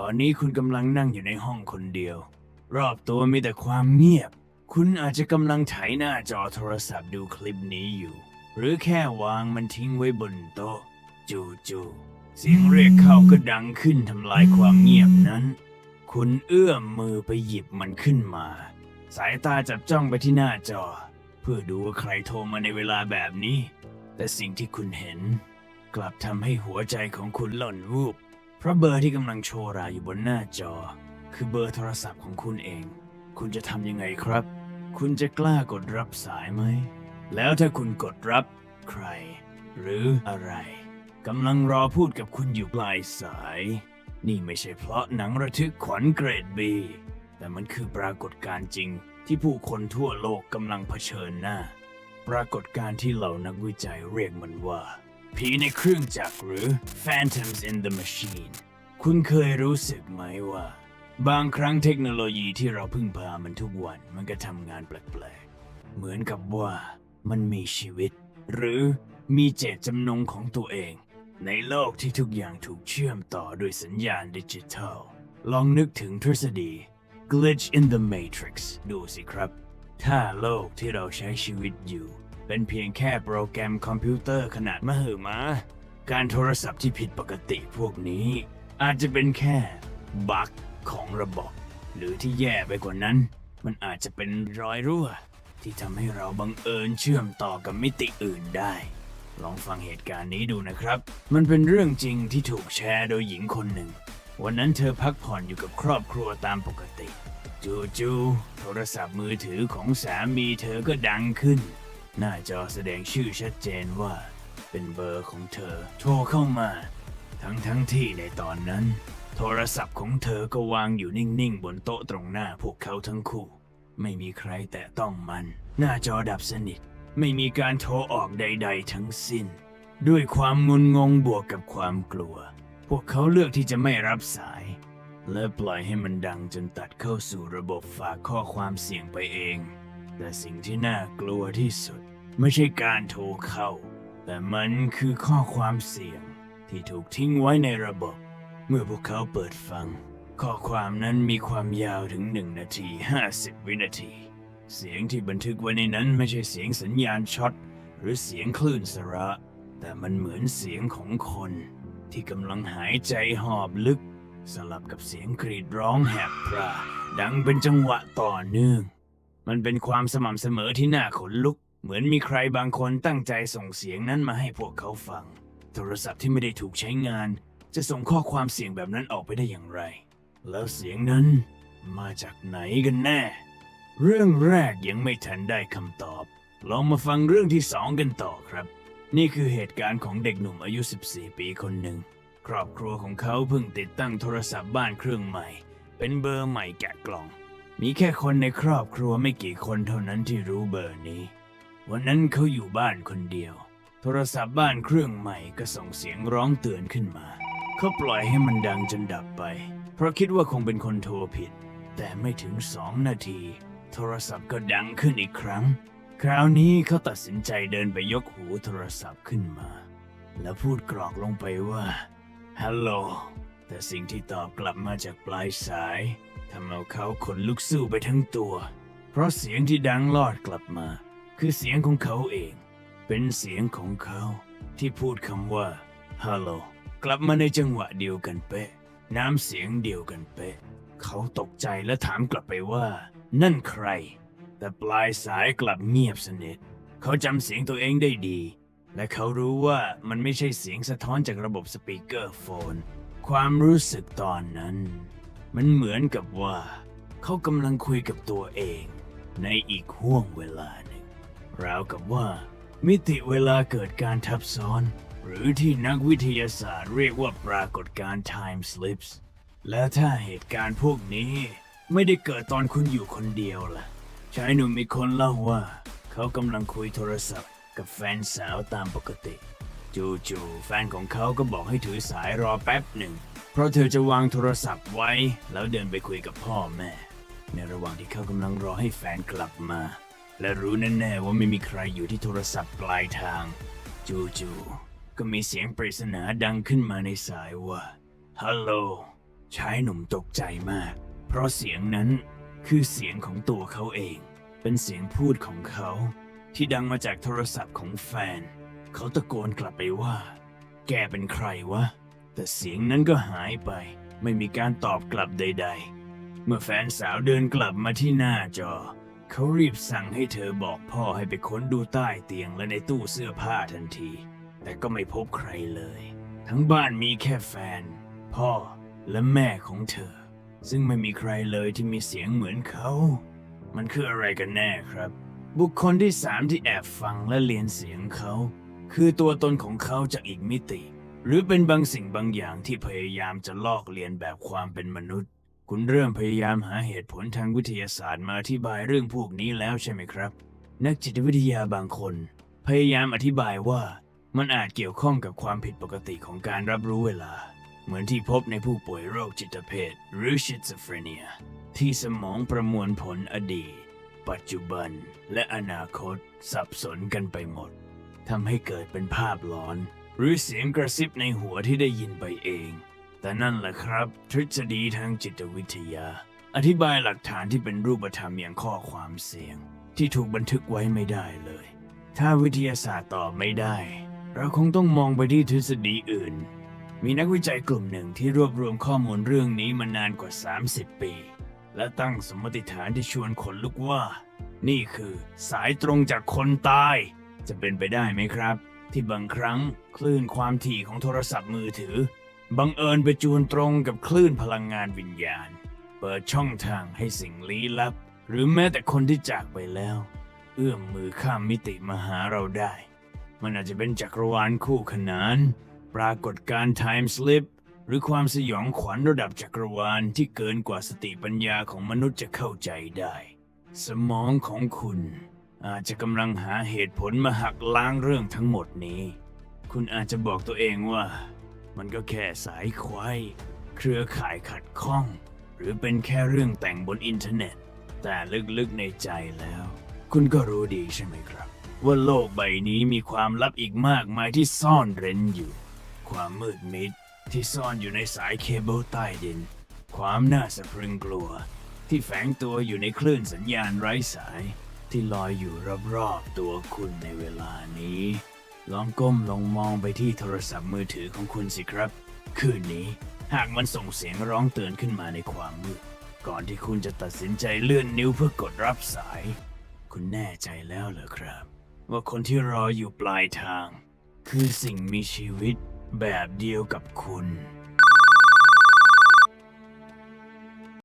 ตอนนี้คุณกำลังนั่งอยู่ในห้องคนเดียวรอบตัวมีแต่ความเงียบคุณอาจจะกำลังไถหน้าจอโทรศัพท์ดูคลิปนี้อยู่หรือแค่วางมันทิ้งไว้บนโต๊ะจู่ๆเสียงเรียกเข้าก็ดังขึ้นทำลายความเงียบนั้นคุณเอื้อมมือไปหยิบมันขึ้นมาสายตาจับจ้องไปที่หน้าจอเพื่อดูว่าใครโทรมาในเวลาแบบนี้แต่สิ่งที่คุณเห็นกลับทำให้หัวใจของคุณหล่นวูบเพราะเบอร์ที่กำลังโชว์รายอยู่บนหน้าจอคือเบอร์โทรศัพท์ของคุณเองคุณจะทำยังไงครับคุณจะกล้ากดรับสายไหมแล้วถ้าคุณกดรับใครหรืออะไรกำลังรอพูดกับคุณอยู่ปลายสายนี่ไม่ใช่เพราะหนังระทึกขวัญเกรดบีแต่มันคือปรากฏการณ์จริงที่ผู้คนทั่วโลกกำลังเผชิญหน้าปรากฏการณ์ที่เหล่านักวิจัยเรียกมันว่าผีในเครื่องจักรหรือ Phantoms in the Machine คุณเคยรู้สึกไหมว่าบางครั้งเทคโนโลยีที่เราพึ่งพามันทุกวันมันก็ทำงานแปลกๆเหมือนกับว่ามันมีชีวิตหรือมีเจตจำนงของตัวเองในโลกที่ทุกอย่างถูกเชื่อมต่อด้วยสัญญาณดิจิทัลลองนึกถึงทฤษฎี Glitch in the Matrix ดูสิครับถ้าโลกที่เราใช้ชีวิตอยู่เป็นเพียงแค่โปรแกรมคอมพิวเตอร์ขนาดมหึมาการโทรศัพท์ที่ผิดปกติพวกนี้อาจจะเป็นแค่บั๊กของระบบหรือที่แย่ไปกว่านั้นมันอาจจะเป็นรอยรั่วที่ทำให้เราบังเอิญเชื่อมต่อกับมิติอื่นได้ลองฟังเหตุการณ์นี้ดูนะครับมันเป็นเรื่องจริงที่ถูกแชร์โดยหญิงคนหนึ่งวันนั้นเธอพักผ่อนอยู่กับครอบครัวตามปกติจู่ๆโทรศัพท์มือถือของสามีเธอก็ดังขึ้นหน้าจอแสดงชื่อชัดเจนว่าเป็นเบอร์ของเธอโทรเข้ามาทั้งที่ในตอนนั้นโทรศัพท์ของเธอก็วางอยู่นิ่งๆบนโต๊ะตรงหน้าพวกเขาทั้งคู่ไม่มีใครแตะต้องมันหน้าจอดับสนิทไม่มีการโทรออกใดๆทั้งสิ้นด้วยความงุนงงบวกกับความกลัวพวกเขาเลือกที่จะไม่รับสายและปล่อยให้มันดังจนตัดเข้าสู่ระบบฝากข้อความเสียงไปเองแต่สิ่งที่น่ากลัวที่สุดไม่ใช่การโทรเข้าแต่มันคือข้อความเสียงที่ถูกทิ้งไว้ในระบบเมื่อพวกเขาเปิดฟังข้อความนั้นมีความยาวถึง1 นาที 50 วินาทีเสียงที่บันทึกไว้ในนั้นไม่ใช่เสียงสัญญาณช็อตหรือเสียงคลื่นสระแต่มันเหมือนเสียงของคนที่กำลังหายใจหอบลึกสลับกับเสียงกรีดร้องแหบพร่าดังเป็นจังหวะต่อเนื่องมันเป็นความสม่ำเสมอที่น่าขนลุกเหมือนมีใครบางคนตั้งใจส่งเสียงนั้นมาให้พวกเขาฟังโทรศัพท์ที่ไม่ได้ถูกใช้งานจะส่งข้อความเสียงแบบนั้นออกไปได้อย่างไรแล้วเสียงนั้นมาจากไหนกันแน่เรื่องแรกยังไม่ทันได้คำตอบลองมาฟังเรื่องที่2กันต่อครับนี่คือเหตุการณ์ของเด็กหนุ่มอายุ 14 ปีคนหนึ่งครอบครัวของเขาเพิ่งติดตั้งโทรศัพท์บ้านเครื่องใหม่เป็นเบอร์ใหม่แกะกล่องมีแค่คนในครอบครัวไม่กี่คนเท่านั้นที่รู้เบอร์นี้วันนั้นเขาอยู่บ้านคนเดียวโทรศัพท์บ้านเครื่องใหม่ก็ส่งเสียงร้องเตือนขึ้นมาเขาปล่อยให้มันดังจนดับไปเพราะคิดว่าคงเป็นคนโทรผิดแต่ไม่ถึง2 นาทีโทรศัพท์ก็ดังขึ้นอีกครั้งคราวนี้เขาตัดสินใจเดินไปยกหูโทรศัพท์ขึ้นมาแล้วพูดกรอกลงไปว่าฮัลโหลแต่สิ่งที่ตอบกลับมาจากปลายสายทำเอาเขาขนลุกสู้ไปทั้งตัวเพราะเสียงที่ดังลอดกลับมาคือเสียงของเขาเองเป็นเสียงของเขาที่พูดคำว่าฮัลโหลกลับมาในจังหวะเดียวกันเป๊ะน้ำเสียงเดียวกันเป๊ะเขาตกใจและถามกลับไปว่านั่นใครแต่ปลายสายกลับเงียบสนิทเขาจำเสียงตัวเองได้ดีและเขารู้ว่ามันไม่ใช่เสียงสะท้อนจากระบบสปีกเกอร์โฟนความรู้สึกตอนนั้นมันเหมือนกับว่าเขากำลังคุยกับตัวเองในอีกห่วงเวลาหนึ่งราวกับว่ามิติเวลาเกิดการทับซ้อนหรือที่นักวิทยาศาสตร์เรียกว่าปรากฏการณ์ time slips และถ้าเหตุการณ์พวกนี้ไม่ได้เกิดตอนคุณอยู่คนเดียวล่ะชายหนุ่มอีกคนเล่าว่าเขากำลังคุยโทรศัพท์กับแฟนสาวตามปกติจู่ๆแฟนของเขาก็บอกให้ถือสายรอแป๊บหนึ่งเพราะเธอจะวางโทรศัพท์ไว้แล้วเดินไปคุยกับพ่อแม่ในระหว่างที่เขากำลังรอให้แฟนกลับมาและรู้แน่ๆว่าไม่มีใครอยู่ที่โทรศัพท์ปลายทางจู่ๆก็มีเสียงปริศนาดังขึ้นมาในสายว่าฮัลโหล ชายหนุ่มตกใจมาก เพราะเสียงนั้นคือเสียงของตัวเขาเอง เป็นเสียงพูดของเขา ที่ดังมาจากโทรศัพท์ของแฟน เขาตะโกนกลับไปว่า แกเป็นใครวะ แต่เสียงนั้นก็หายไป ไม่มีการตอบกลับใดๆ เมื่อแฟนสาวเดินกลับมาที่หน้าจอ เขารีบสั่งให้เธอบอกพ่อให้ไปค้นดูใต้เตียงและในตู้เสื้อผ้าทันที แต่ก็ไม่พบใครเลย ทั้งบ้านมีแค่แฟน พ่อและแม่ของเธอ ซึ่งไม่มีใครเลยที่มีเสียงเหมือนเขา มันคืออะไรกันแน่ครับ บุคคลที่3ที่แอบฟังและเรียนเสียงเขา คือตัวตนของเขาจากอีกมิติ หรือเป็นบางสิ่งบางอย่างที่พยายามจะลอกเลียนแบบความเป็นมนุษย์ คุณเริ่มพยายามหาเหตุผลทางวิทยาศาสตร์มาอธิบายเรื่องพวกนี้แล้วใช่ไหมครับ นักจิตวิทยาบางคน พยายามอธิบายว่ามันอาจเกี่ยวข้องกับความผิดปกติของการรับรู้เวลา เหมือนที่พบในผู้ป่วยโรคจิตเภทหรือชิสโฟเรเนียที่สมองประมวลผลอดีต ปัจจุบันและอนาคตสับสนกันไปหมดทำให้เกิดเป็นภาพหลอน หรือเสียงกระซิบในหัวที่ได้ยินไปเอง แต่นั่นแหละครับทฤษฎีทางจิตวิทยา อธิบายหลักฐานที่เป็นรูปธรรมอย่างข้อความเสียง ที่ถูกบันทึกไว้ไม่ได้เลย ถ้าวิทยาศาสตร์ตอบไม่ได้ เราคงต้องมองไปที่ทฤษฎีอื่น มีนักวิจัยกลุ่มหนึ่งที่รวบรวมข้อมูลเรื่องนี้มานานกว่า 30 ปี และตั้งสมมติฐานที่ชวนขนลุกว่า นี่คือสายตรงจากคนตาย จะเป็นไปได้ไหมครับ ที่บางครั้งคลื่นความถี่ของโทรศัพท์มือถือ บังเอิญไปจูนตรงกับคลื่นพลังงานวิญญาณ เปิดช่องทางให้สิ่งลี้ลับ หรือแม้แต่คนที่จากไปแล้ว เอื้อมมือข้ามมิติมาหาเราได้ มันอาจจะเป็นจักรวาลคู่ขนาน ปรากฏการณ์ไทม์สลิปหรือความสยองขวัญระดับจักรวาลที่เกินกว่าสติปัญญาของมนุษย์จะเข้าใจได้ สมองของคุณอาจจะกำลังหาเหตุผลมาหักล้างเรื่องทั้งหมดนี้ คุณอาจจะบอกตัวเองว่า มันก็แค่สายควายเครือข่ายขัดข้อง หรือเป็นแค่เรื่องแต่งบนอินเทอร์เน็ต แต่ลึกๆในใจแล้ว คุณก็รู้ดีใช่ไหมครับ ว่าโลกใบนี้มีความลับอีกมากมายที่ซ่อนเร้นอยู่ ความมืดมิดที่ซ่อนอยู่ในสายเคเบิลใต้ดิน ความน่าสะพรึงกลัว ที่แฝงตัวอยู่ในคลื่นสัญญาณไร้สาย ที่ลอยอยู่รอบๆตัวคุณในเวลานี้ ลองก้มลงมองไปที่โทรศัพท์มือถือของคุณสิครับ คืนนี้หากมันส่งเสียงร้องเตือนขึ้นมาในความมืด ก่อนที่คุณจะตัดสินใจเลื่อนนิ้วเพื่อกดรับสาย คุณแน่ใจแล้วเหรอครับ ว่าคนที่รออยู่ปลายทาง คือสิ่งมีชีวิตแบบเดียวกับคุณ